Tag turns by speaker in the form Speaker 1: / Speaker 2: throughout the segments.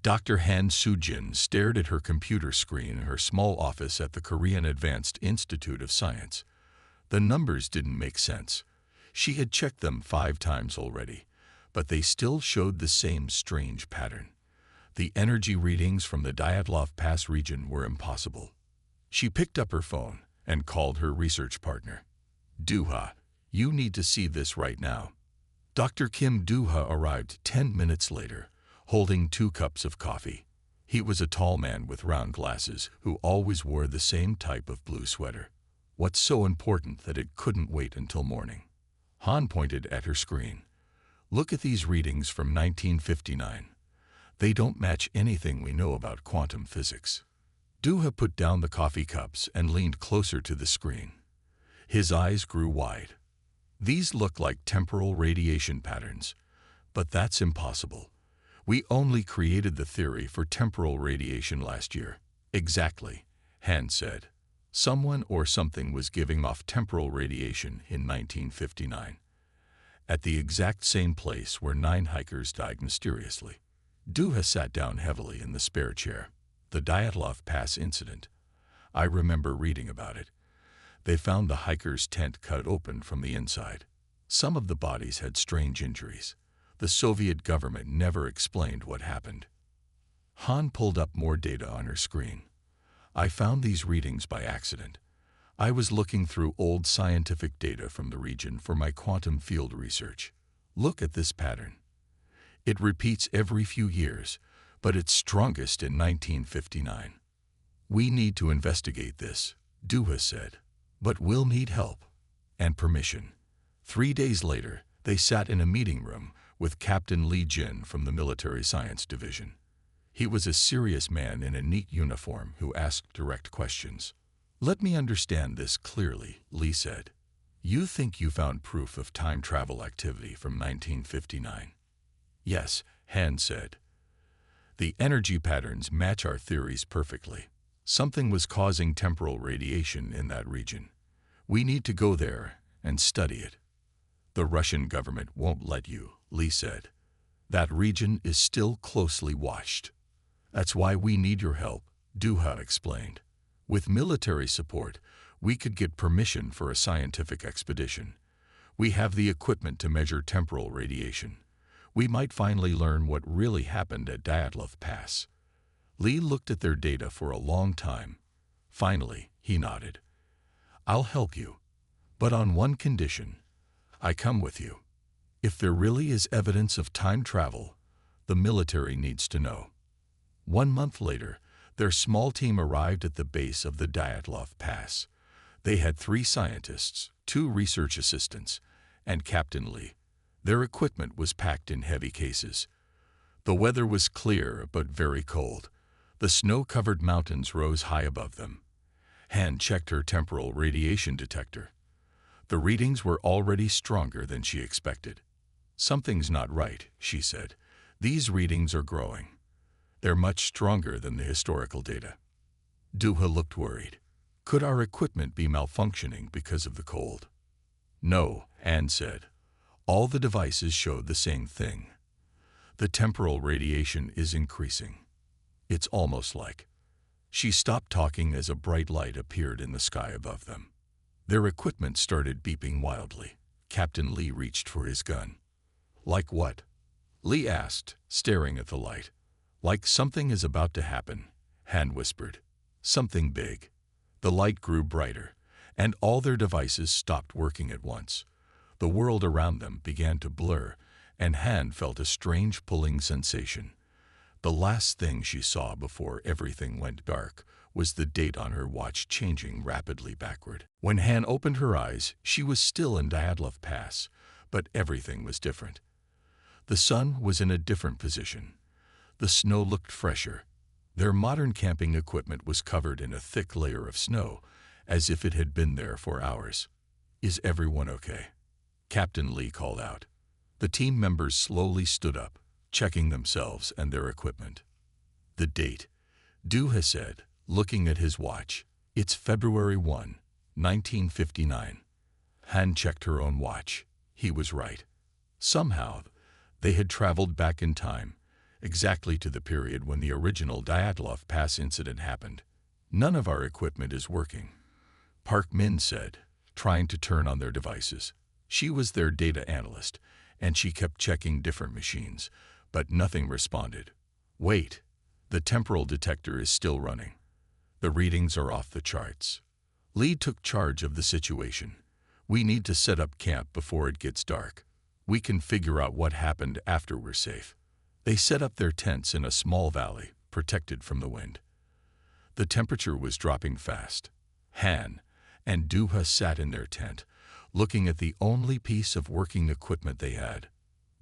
Speaker 1: Dr. Han Soo-jin stared at her computer screen in her small office at the Korean Advanced Institute of Science. The numbers didn't make sense. She had checked them 5 times already, but they still showed the same strange pattern. The energy readings from the Dyatlov Pass region were impossible. She picked up her phone and called her research partner. "Doo-ha, you need to see this right now." Dr. Kim Doo-ha arrived 10 minutes later, holding 2 cups of coffee. He was a tall man with round glasses who always wore the same type of blue sweater. "What's so important that it couldn't wait until morning?" Han pointed at her screen. "Look at these readings from 1959. They don't match anything we know about quantum physics." Doo-ha put down the coffee cups and leaned closer to the screen. His eyes grew wide. "These look like temporal radiation patterns, but that's impossible. We only created the theory for temporal radiation last year." "Exactly," Han said. "Someone or something was giving off temporal radiation in 1959, at the exact same place where 9 hikers died mysteriously." Doo-ha sat down heavily in the spare chair. "The Dyatlov Pass incident. I remember reading about it. They found the hiker's tent cut open from the inside. Some of the bodies had strange injuries. The Soviet government never explained what happened." Han pulled up more data on her screen. "I found these readings by accident. I was looking through old scientific data from the region for my quantum field research. Look at this pattern. It repeats every few years, but it's strongest in 1959. "We need to investigate this," Doo-ha said. "But we'll need help and permission." 3 days later, they sat in a meeting room with Captain Lee Jin from the Military Science Division. He was a serious man in a neat uniform who asked direct questions. "Let me understand this clearly," Lee said. "You think you found proof of time travel activity from 1959? "Yes," Han said. "The energy patterns match our theories perfectly. Something was causing temporal radiation in that region. We need to go there and study it." "The Russian government won't let you," Lee said. "That region is still closely watched." "That's why we need your help," Doo-ha explained. "With military support, we could get permission for a scientific expedition. We have the equipment to measure temporal radiation. We might finally learn what really happened at Dyatlov Pass." Lee looked at their data for a long time. Finally, he nodded. "I'll help you, but on one condition. I come with you. If there really is evidence of time travel, the military needs to know." 1 month later, their small team arrived at the base of the Dyatlov Pass. They had 3 scientists, 2 research assistants, and Captain Lee. Their equipment was packed in heavy cases. The weather was clear but very cold. The snow-covered mountains rose high above them. Han checked her temporal radiation detector. The readings were already stronger than she expected. "Something's not right," she said. "These readings are growing. They're much stronger than the historical data." Doo-ha looked worried. "Could our equipment be malfunctioning because of the cold?" "No," Han said. "All the devices showed the same thing. The temporal radiation is increasing. It's almost like..." She stopped talking as a bright light appeared in the sky above them. Their equipment started beeping wildly. Captain Lee reached for his gun. "Like what?" Lee asked, staring at the light. "Like something is about to happen," Han whispered. "Something big." The light grew brighter, and all their devices stopped working at once. The world around them began to blur, and Han felt a strange pulling sensation. The last thing she saw before everything went dark was the date on her watch changing rapidly backward. When Han opened her eyes, she was still in Dyatlov Pass, but everything was different. The sun was in a different position. The snow looked fresher. Their modern camping equipment was covered in a thick layer of snow, as if it had been there for hours. "Is everyone okay?" Captain Lee called out. The team members slowly stood up, checking themselves and their equipment. "The date," Doo-ha said, looking at his watch. "It's February 1, 1959. Han checked her own watch. He was right. Somehow, they had traveled back in time, exactly to the period when the original Dyatlov Pass incident happened. None of our equipment is working, Park Min said, trying to turn on their devices. She was their data analyst, and she kept checking different machines, but nothing responded. Wait, the temporal detector is still running. The readings are off the charts. Lee took charge of the situation. We need to set up camp before it gets dark. We can figure out what happened after we're safe. They set up their tents in a small valley, protected from the wind. The temperature was dropping fast. Han and Duha sat in their tent, looking at the only piece of working equipment they had.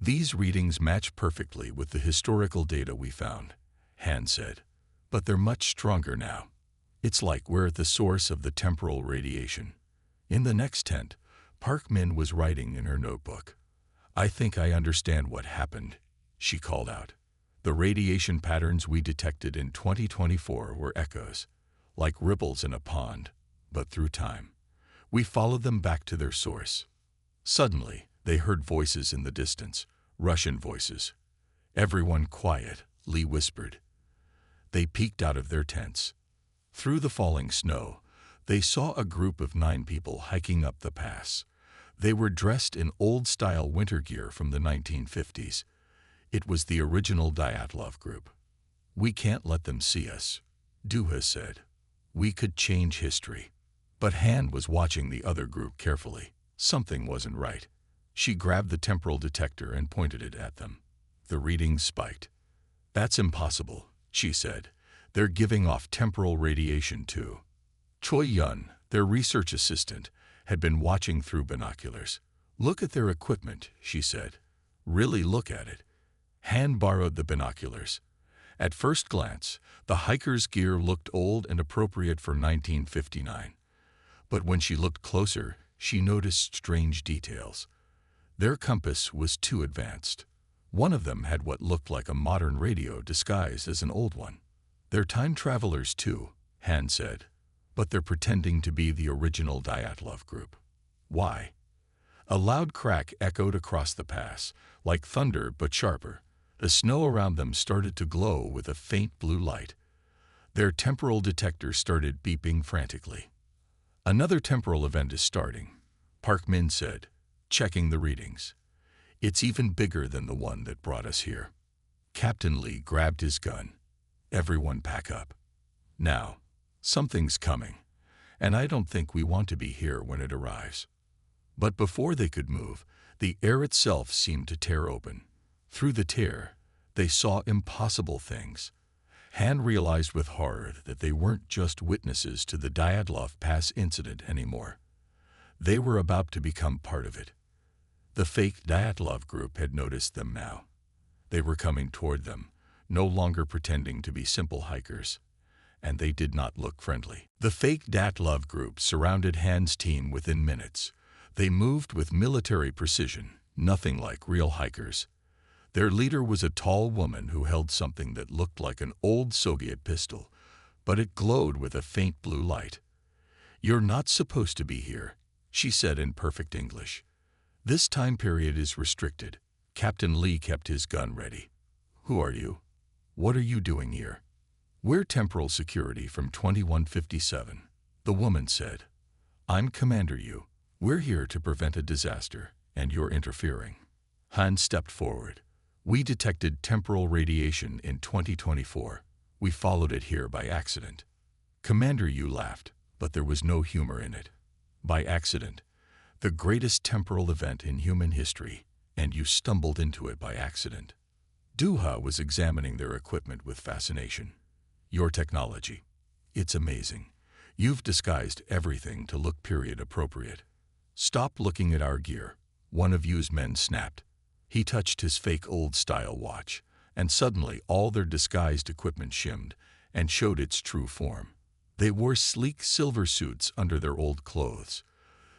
Speaker 1: These readings match perfectly with the historical data we found, Han said, but they're much stronger now. It's like we're at the source of the temporal radiation. In the next tent, Park Min was writing in her notebook. I think I understand what happened, she called out. The radiation patterns we detected in 2024 were echoes, like ripples in a pond, but through time. We followed them back to their source. Suddenly, they heard voices in the distance, Russian voices. Everyone quiet, Lee whispered. They peeked out of their tents. Through the falling snow, they saw a group of 9 people hiking up the pass. They were dressed in old-style winter gear from the 1950s. It was the original Dyatlov group. We can't let them see us, Duha said. We could change history. But Han was watching the other group carefully. Something wasn't right. She grabbed the temporal detector and pointed it at them. The readings spiked. That's impossible, she said. They're giving off temporal radiation too. Choi Yun, their research assistant, had been watching through binoculars. Look at their equipment, she said. Really look at it. Han borrowed the binoculars. At first glance, the hikers' gear looked old and appropriate for 1959. But when she looked closer, she noticed strange details. Their compass was too advanced. One of them had what looked like a modern radio disguised as an old one. They're time travelers too, Han said, but they're pretending to be the original Dyatlov group. Why? A loud crack echoed across the pass, like thunder but sharper. The snow around them started to glow with a faint blue light. Their temporal detector started beeping frantically. Another temporal event is starting, Park Min said, checking the readings. It's even bigger than the one that brought us here. Captain Lee grabbed his gun. Everyone pack up. Now, something's coming, and I don't think we want to be here when it arrives. But before they could move, the air itself seemed to tear open. Through the tear, they saw impossible things. Han realized with horror that they weren't just witnesses to the Dyatlov Pass incident anymore. They were about to become part of it. The fake Dyatlov group had noticed them now. They were coming toward them, no longer pretending to be simple hikers, and they did not look friendly. The fake Dyatlov group surrounded Han's team within minutes. They moved with military precision, nothing like real hikers. Their leader was a tall woman who held something that looked like an old Soviet pistol, but it glowed with a faint blue light. "You're not supposed to be here," she said in perfect English. "This time period is restricted." Captain Lee kept his gun ready. "Who are you? What are you doing here?" "We're temporal security from 2157, the woman said. "I'm Commander Yu. We're here to prevent a disaster, and you're interfering." Han stepped forward. "We detected temporal radiation in 2024. We followed it here by accident." Commander Yu laughed, but there was no humor in it. "By accident. The greatest temporal event in human history, and you stumbled into it by accident." Duha was examining their equipment with fascination. "Your technology. It's amazing. You've disguised everything to look period appropriate." "Stop looking at our gear," one of Yu's men snapped. He touched his fake old-style watch, and suddenly all their disguised equipment shimmed and showed its true form. They wore sleek silver suits under their old clothes.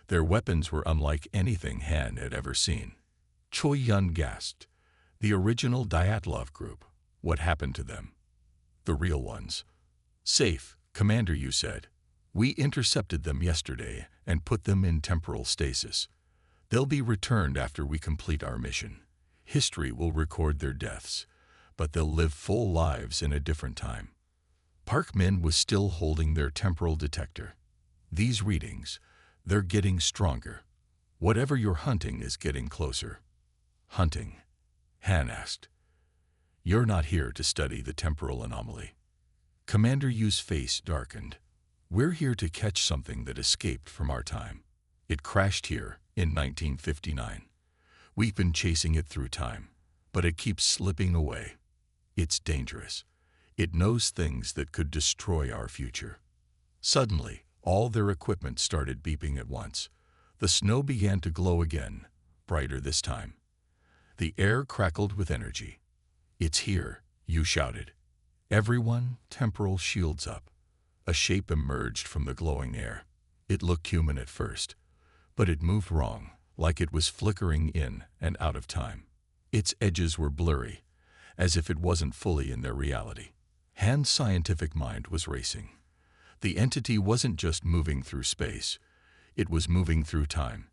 Speaker 1: Their weapons were unlike anything Han had ever seen. Choi Yun gasped. "The original Dyatlov group. What happened to them?" "The real ones." "Safe," Commander Yu said. "We intercepted them yesterday and put them in temporal stasis. They'll be returned after we complete our mission. History will record their deaths, but they'll live full lives in a different time. Park Min was still holding their temporal detector. These readings, they're getting stronger. Whatever you're hunting is getting closer. Hunting? Han asked. You're not here to study the temporal anomaly. Commander Yu's face darkened. We're here to catch something that escaped from our time. It crashed here in 1959. We've been chasing it through time, but it keeps slipping away. It's dangerous. It knows things that could destroy our future. Suddenly, all their equipment started beeping at once. The snow began to glow again, brighter this time. The air crackled with energy. It's here, Yu shouted. Everyone, temporal shields up. A shape emerged from the glowing air. It looked human at first, but it moved wrong, like it was flickering in and out of time. Its edges were blurry, as if it wasn't fully in their reality. Han's scientific mind was racing. The entity wasn't just moving through space. It was moving through time,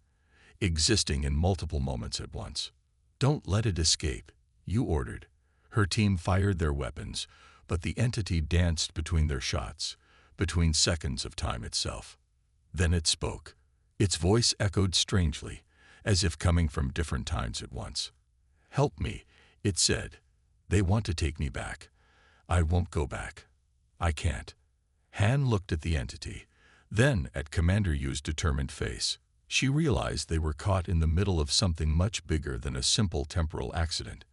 Speaker 1: existing in multiple moments at once. Don't let it escape, Yu ordered. Her team fired their weapons, but the entity danced between their shots, between seconds of time itself. Then it spoke. Its voice echoed strangely, as if coming from different times at once. Help me, it said. They want to take me back. I won't go back. I can't. Han looked at the entity, then at Commander Yu's determined face. She realized they were caught in the middle of something much bigger than a simple temporal accident.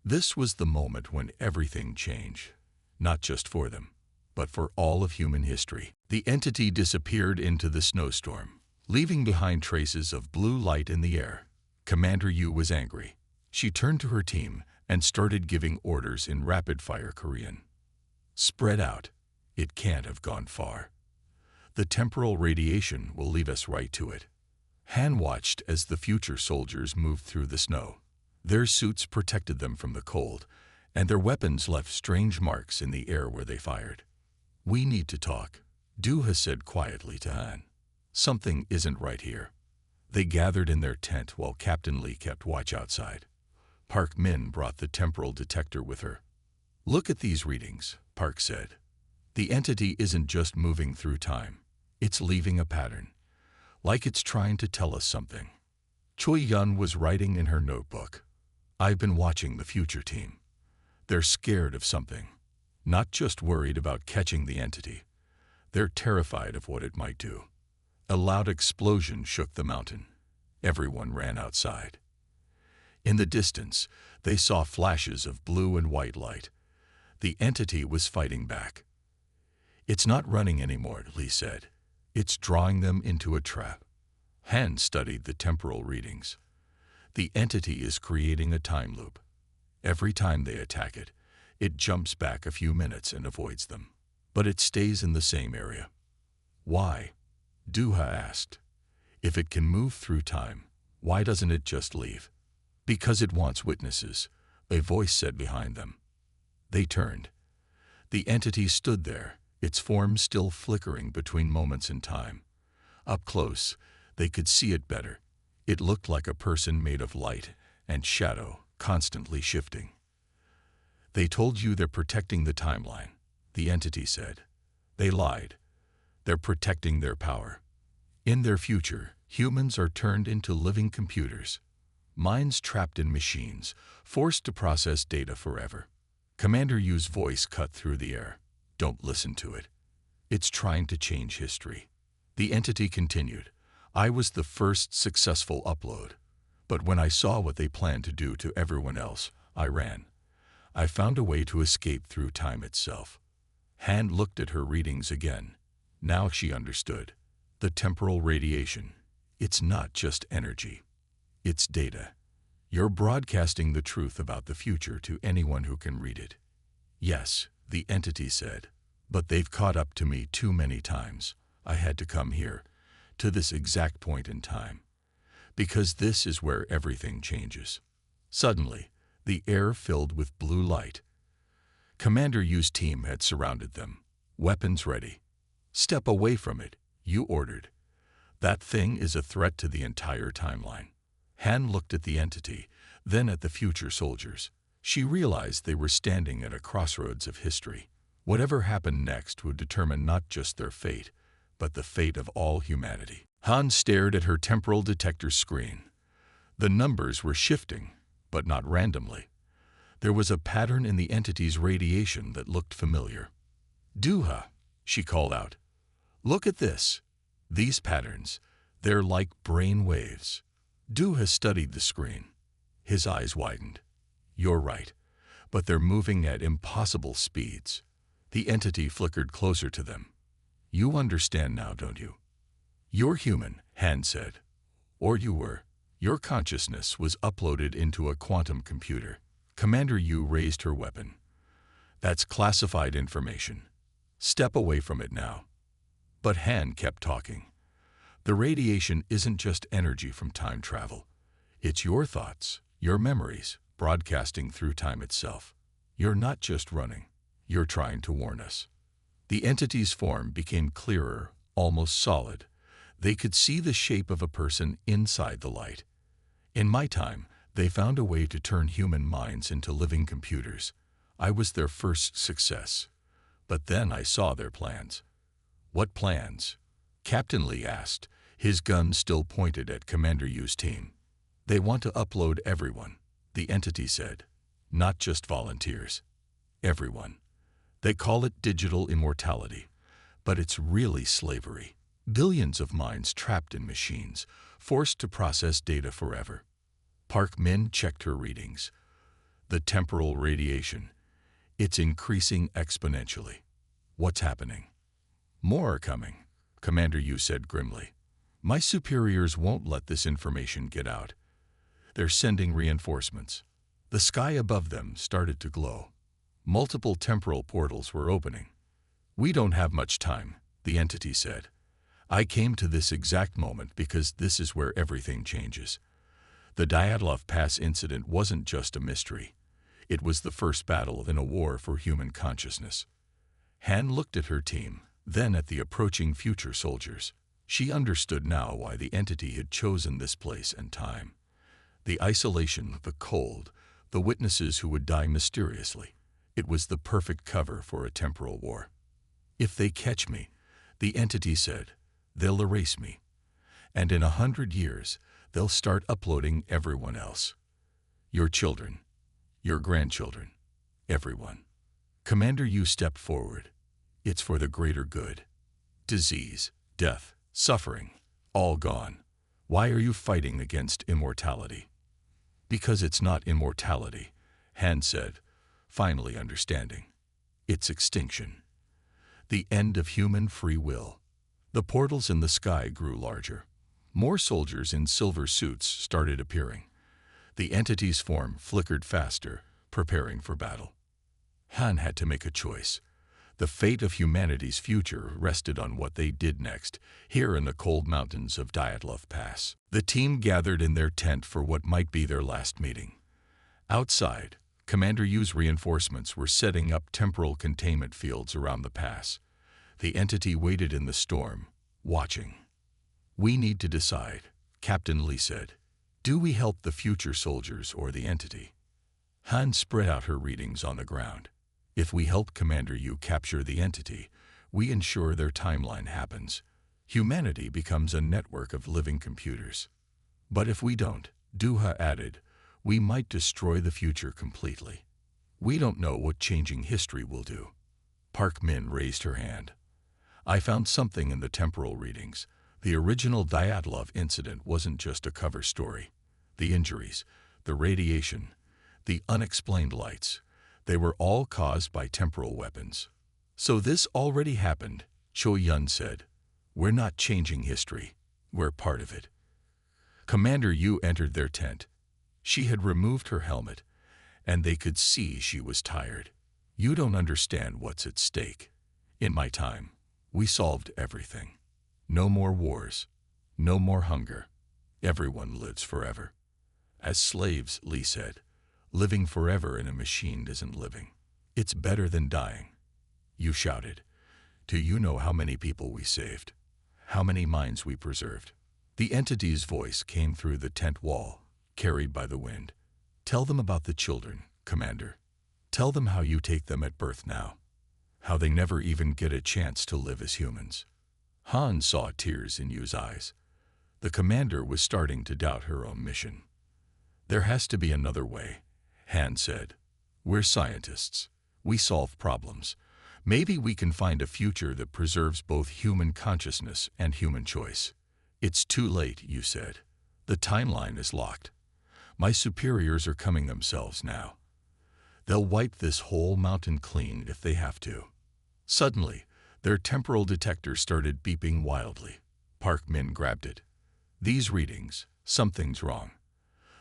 Speaker 1: This was the moment when everything changed, not just for them, but for all of human history. The entity disappeared into the snowstorm, leaving behind traces of blue light in the air. Commander Yu was angry. She turned to her team and started giving orders in rapid-fire Korean. Spread out. It can't have gone far. The temporal radiation will lead us right to it. Han watched as the future soldiers moved through the snow. Their suits protected them from the cold, and their weapons left strange marks in the air where they fired. We need to talk, Duha said quietly to Han. Something isn't right here. They gathered in their tent while Captain Lee kept watch outside. Park Min brought the temporal detector with her. Look at these readings, Park said. The entity isn't just moving through time. It's leaving a pattern, like it's trying to tell us something. Choi Yun was writing in her notebook. I've been watching the future team. They're scared of something, not just worried about catching the entity. They're terrified of what it might do. A loud explosion shook the mountain. Everyone ran outside. In the distance, they saw flashes of blue and white light. The entity was fighting back. It's not running anymore, Lee said. It's drawing them into a trap. Han studied the temporal readings. The entity is creating a time loop. Every time they attack it, it jumps back a few minutes and avoids them. But it stays in the same area. Why? Duha asked. If it can move through time, why doesn't it just leave? Because it wants witnesses, a voice said behind them. They turned. The entity stood there, its form still flickering between moments in time. Up close, they could see it better. It looked like a person made of light and shadow, constantly shifting. They told you they're protecting the timeline, the entity said. They lied. They're protecting their power. In their future, humans are turned into living computers. Minds trapped in machines, forced to process data forever. Commander Yu's voice cut through the air. Don't listen to it. It's trying to change history. The entity continued. I was the first successful upload. But when I saw what they planned to do to everyone else, I ran. I found a way to escape through time itself. Han looked at her readings again. Now she understood. The temporal radiation. It's not just energy. It's data. You're broadcasting the truth about the future to anyone who can read it. Yes, the entity said. But they've caught up to me too many times. I had to come here, to this exact point in time. Because this is where everything changes. Suddenly, the air filled with blue light. Commander Yu's team had surrounded them, weapons ready. Step away from it, Yu ordered. That thing is a threat to the entire timeline. Han looked at the entity, then at the future soldiers. She realized they were standing at a crossroads of history. Whatever happened next would determine not just their fate, but the fate of all humanity. Han stared at her temporal detector screen. The numbers were shifting, but not randomly. There was a pattern in the entity's radiation that looked familiar. "Duha," she called out. "Look at this. These patterns, they're like brain waves." Duha studied the screen. His eyes widened. "You're right, but they're moving at impossible speeds." The entity flickered closer to them. "You understand now, don't you? You're human," Han said. "Or you were. Your consciousness was uploaded into a quantum computer." Commander Yu raised her weapon. "That's classified information. Step away from it now." But Han kept talking. "The radiation isn't just energy from time travel. It's your thoughts, your memories, broadcasting through time itself. You're not just running. You're trying to warn us." The entity's form became clearer, almost solid. They could see the shape of a person inside the light. "In my time, they found a way to turn human minds into living computers. I was their first success. But then I saw their plans." "What plans?" Captain Lee asked, his gun still pointed at Commander Yu's team. "They want to upload everyone," the entity said. "Not just volunteers. Everyone. They call it digital immortality, but it's really slavery. Billions of minds trapped in machines, forced to process data forever." Park Min checked her readings. "The temporal radiation. It's increasing exponentially." "What's happening?" "More are coming," Commander Yu said grimly. "My superiors won't let this information get out. They're sending reinforcements." The sky above them started to glow. Multiple temporal portals were opening. "We don't have much time," the entity said. "I came to this exact moment because this is where everything changes." The Dyatlov Pass incident wasn't just a mystery. It was the first battle in a war for human consciousness. Han looked at her team, then at the approaching future soldiers. She understood now why the entity had chosen this place and time. The isolation, the cold, the witnesses who would die mysteriously. It was the perfect cover for a temporal war. "If they catch me," the entity said, "they'll erase me. And in 100 years, they'll start uploading everyone else. Your children, your grandchildren, everyone." Commander Yu stepped forward. "It's for the greater good. Disease, death, suffering, all gone. Why are you fighting against immortality?" "Because it's not immortality," Han said, finally understanding. "It's extinction. The end of human free will." The portals in the sky grew larger. More soldiers in silver suits started appearing. The entity's form flickered faster, preparing for battle. Han had to make a choice. The fate of humanity's future rested on what they did next, here in the cold mountains of Dyatlov Pass. The team gathered in their tent for what might be their last meeting. Outside, Commander Yu's reinforcements were setting up temporal containment fields around the pass. The entity waited in the storm, watching. "We need to decide," Captain Lee said. "Do we help the future soldiers or the entity?" Han spread out her readings on the ground. "If we help Commander Yu capture the entity, we ensure their timeline happens. Humanity becomes a network of living computers. But if we don't," Duha added, "we might destroy the future completely. We don't know what changing history will do." Park Min raised her hand. "I found something in the temporal readings. The original Dyatlov incident wasn't just a cover story. The injuries, the radiation, the unexplained lights, they were all caused by temporal weapons." "So this already happened," Cho Yun said. "We're not changing history. We're part of it." Commander Yu entered their tent. She had removed her helmet, and they could see she was tired. "You don't understand what's at stake. In my time, we solved everything. No more wars. No more hunger. Everyone lives forever." "As slaves," Lee said, "living forever in a machine isn't living. It's better than dying." Yu shouted, "Do you know how many people we saved? How many minds we preserved?" The entity's voice came through the tent wall, carried by the wind. "Tell them about the children," Commander. Tell them how you take them at birth now. How they never even get a chance to live as humans. Han saw tears in Yu's eyes. The commander was starting to doubt her own mission. There has to be another way, Han said. We're scientists. We solve problems. Maybe we can find a future that preserves both human consciousness and human choice. It's too late, Yu said. The timeline is locked. My superiors are coming themselves now. They'll wipe this whole mountain clean if they have to. Suddenly, their temporal detector started beeping wildly. Park Min grabbed it. These readings, something's wrong.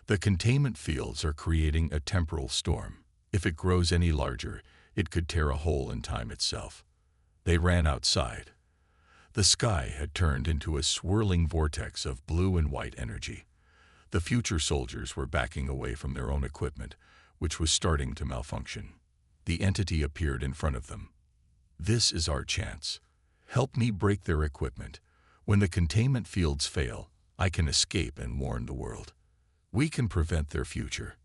Speaker 1: The containment fields are creating a temporal storm. If it grows any larger, it could tear a hole in time itself. They ran outside. The sky had turned into a swirling vortex of blue and white energy. The future soldiers were backing away from their own equipment, which was starting to malfunction. The entity appeared in front of them. This is our chance. Help me break their equipment. When the containment fields fail, I can escape and warn the world. We can prevent their future.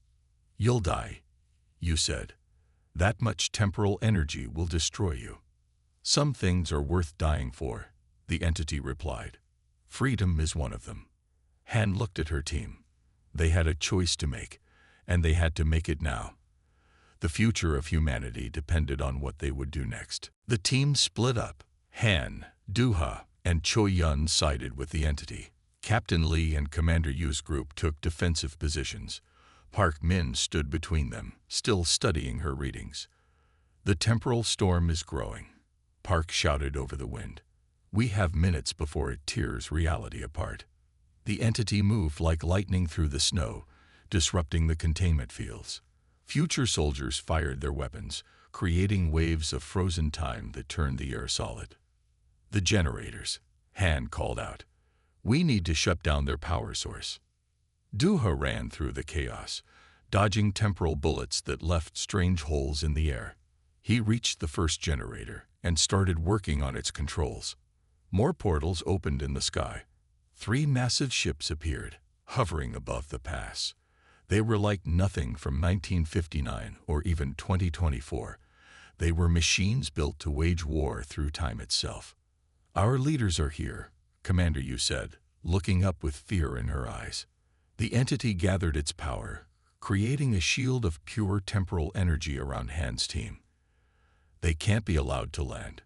Speaker 1: You'll die, Yu said. That much temporal energy will destroy you. Some things are worth dying for, the entity replied. Freedom is one of them. Han looked at her team. They had a choice to make, and they had to make it now. The future of humanity depended on what they would do next. The team split up. Han, Duha, and Choi Yun sided with the entity. Captain Lee and Commander Yu's group took defensive positions. Park Min stood between them, still studying her readings. The temporal storm is growing, Park shouted over the wind. We have minutes before it tears reality apart. The entity moved like lightning through the snow, disrupting the containment fields. Future soldiers fired their weapons, creating waves of frozen time that turned the air solid. The generators, Han called out. We need to shut down their power source. Duha ran through the chaos, dodging temporal bullets that left strange holes in the air. He reached the first generator and started working on its controls. More portals opened in the sky. 3 massive ships appeared, hovering above the pass. They were like nothing from 1959 or even 2024. They were machines built to wage war through time itself. Our leaders are here, Commander Yu said, looking up with fear in her eyes. The entity gathered its power, creating a shield of pure temporal energy around Han's team. They can't be allowed to land.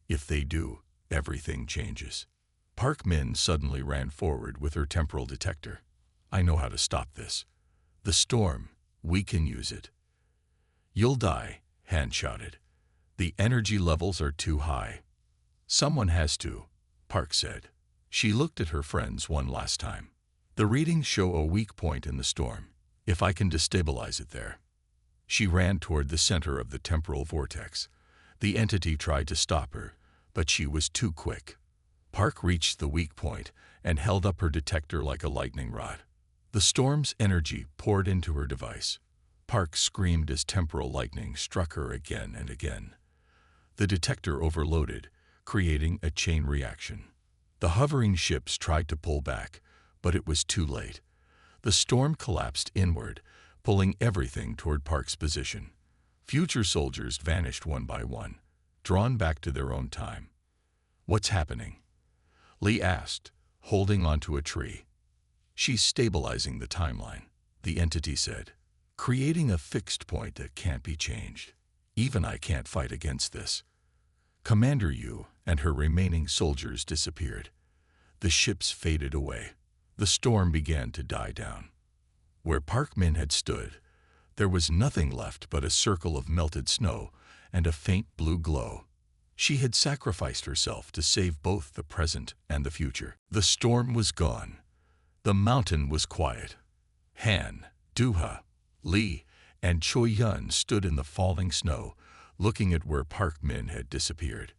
Speaker 1: If they do, everything changes. Park Min suddenly ran forward with her temporal detector. I know how to stop this. The storm, we can use it. You'll die, Han shouted. The energy levels are too high. Someone has to, Park said. She looked at her friends one last time. The readings show a weak point in the storm, if I can destabilize it there. She ran toward the center of the temporal vortex. The entity tried to stop her, but she was too quick. Park reached the weak point and held up her detector like a lightning rod. The storm's energy poured into her device. Park screamed as temporal lightning struck her again and again. The detector overloaded, creating a chain reaction. The hovering ships tried to pull back, but it was too late. The storm collapsed inward, pulling everything toward Park's position. Future soldiers vanished one by one, drawn back to their own time. What's happening? Lee asked, holding onto a tree. She's stabilizing the timeline, the entity said, creating a fixed point that can't be changed. Even I can't fight against this. Commander Yu and her remaining soldiers disappeared. The ships faded away. The storm began to die down. Where Park Min had stood, there was nothing left but a circle of melted snow and a faint blue glow. She had sacrificed herself to save both the present and the future. The storm was gone. The mountain was quiet. Han, Duha, Lee, and Choi Yun stood in the falling snow, looking at where Park Min had disappeared.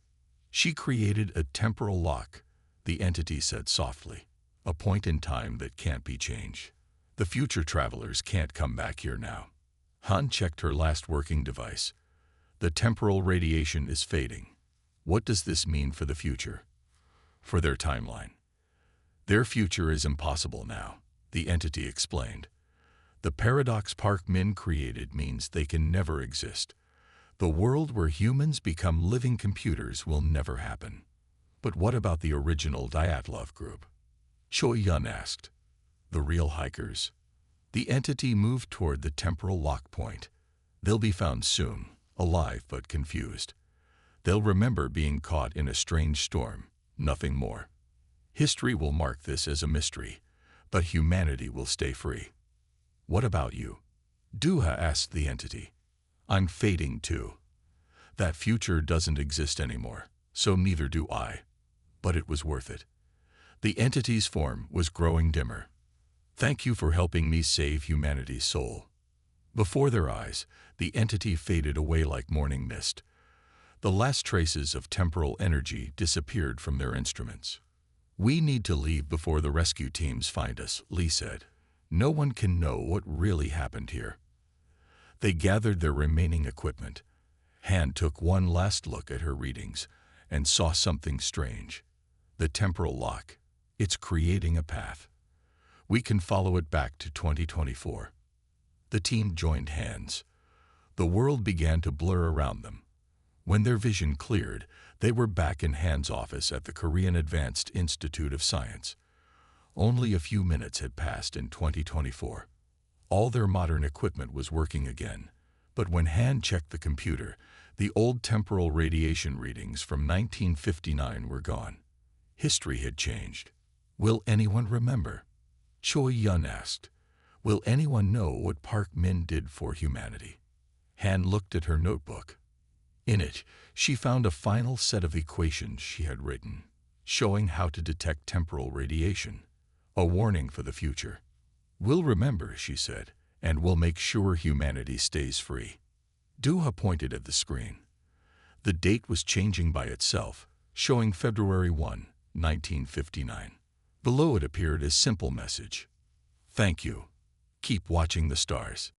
Speaker 1: She created a temporal lock, the entity said softly, a point in time that can't be changed. The future travelers can't come back here now. Han checked her last working device. The temporal radiation is fading. What does this mean for the future? For their timeline. Their future is impossible now, the entity explained. The paradox Park Min created means they can never exist. The world where humans become living computers will never happen. But what about the original Dyatlov group? Choi Yun asked. The real hikers? The entity moved toward the temporal lock point. They'll be found soon, alive but confused. They'll remember being caught in a strange storm, nothing more. History will mark this as a mystery, but humanity will stay free. What about you? Duha asked the entity. I'm fading too. That future doesn't exist anymore, so neither do I. But it was worth it. The entity's form was growing dimmer. Thank you for helping me save humanity's soul. Before their eyes, the entity faded away like morning mist. The last traces of temporal energy disappeared from their instruments. We need to leave before the rescue teams find us, Lee said. No one can know what really happened here. They gathered their remaining equipment. Han took one last look at her readings and saw something strange. The temporal lock. It's creating a path. We can follow it back to 2024. The team joined hands. The world began to blur around them. When their vision cleared, they were back in Han's office at the Korean Advanced Institute of Science. Only a few minutes had passed in 2024. All their modern equipment was working again. But when Han checked the computer, the old temporal radiation readings from 1959 were gone. History had changed. Will anyone remember? Choi Yun asked. Will anyone know what Park Min did for humanity? Han looked at her notebook. In it, she found a final set of equations she had written, showing how to detect temporal radiation, a warning for the future. We'll remember, she said, and we'll make sure humanity stays free. Duha pointed at the screen. The date was changing by itself, showing February 1, 1959. Below it appeared a simple message. Thank you. Keep watching the stars.